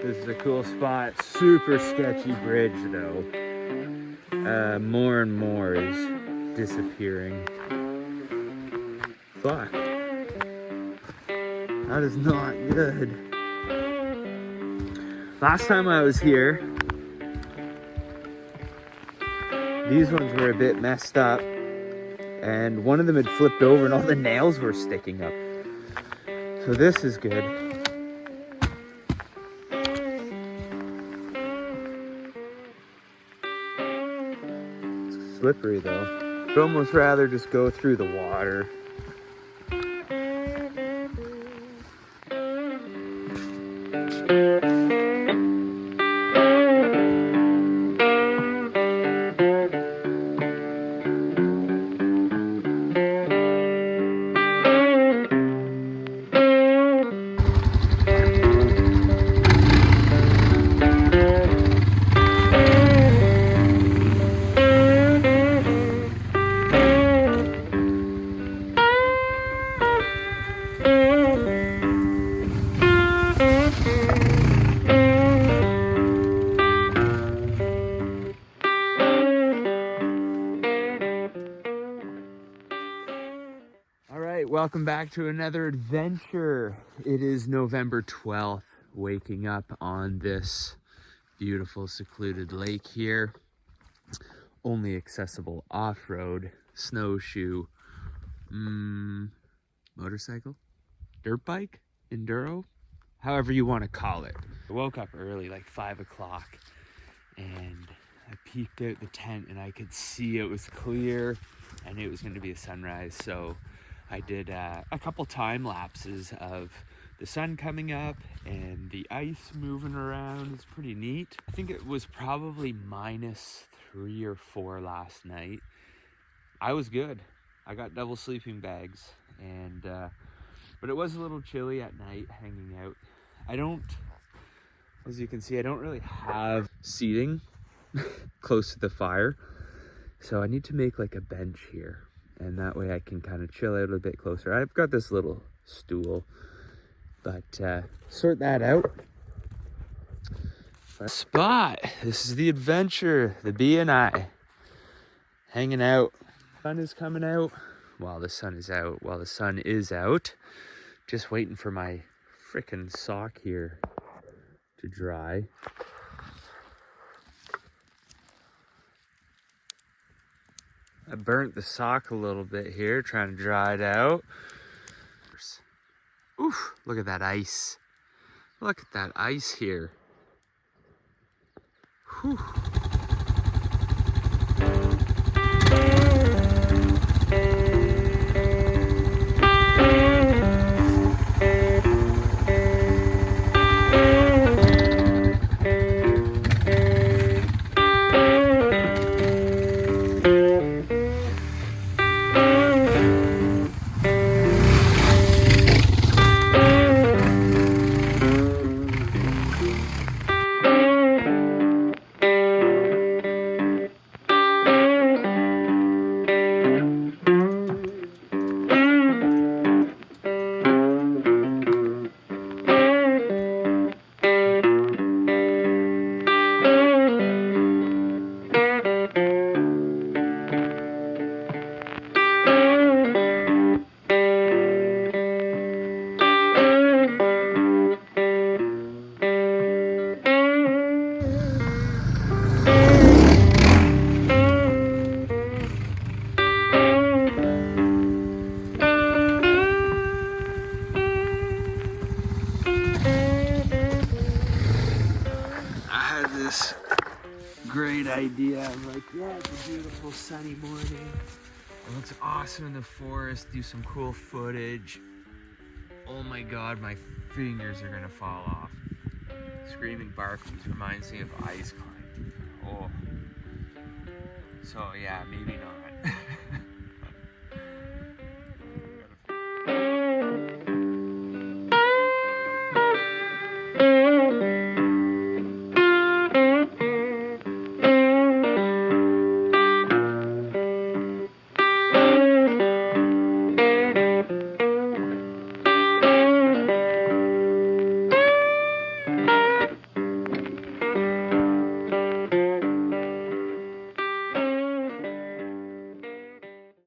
This is a cool spot. Super sketchy bridge though. More and more is disappearing. Fuck. That is not good. Last time I was here, these ones were a bit messed up, and one of them had flipped over and all the nails were sticking up. So this is good. It's slippery though. I'd almost rather just go through the water. Welcome back to another adventure. It is November 12th, waking up on this beautiful secluded lake here. Only accessible off-road, snowshoe, motorcycle, dirt bike, enduro, however you want to call it. I woke up early, like 5 o'clock, and I peeked out the tent and I could see it was clear and it was going to be a sunrise. So I did a couple time lapses of the sun coming up and the ice moving around. It's pretty neat. I think it was probably -3 or 4 last night. I was good. I got double sleeping bags, and but it was a little chilly at night hanging out. As you can see, I don't really have seating close to the fire, so I need to make like a bench here. And that way I can kind of chill out a bit closer. I've got this little stool, but sort that out. Spot. This is the adventure, the B and I. Hanging out. Sun is coming out. While the sun is out. Just waiting for my frickin' sock here to dry. I burnt the sock a little bit here, trying to dry it out. Oof, look at that ice. Look at that ice here. Whew. Great idea. I'm like, yeah, it's a beautiful sunny morning. It looks awesome in the forest. Do some cool footage. Oh my God, my fingers are gonna fall off. Screaming Barkies reminds me of ice climbing. Oh. So yeah, maybe not.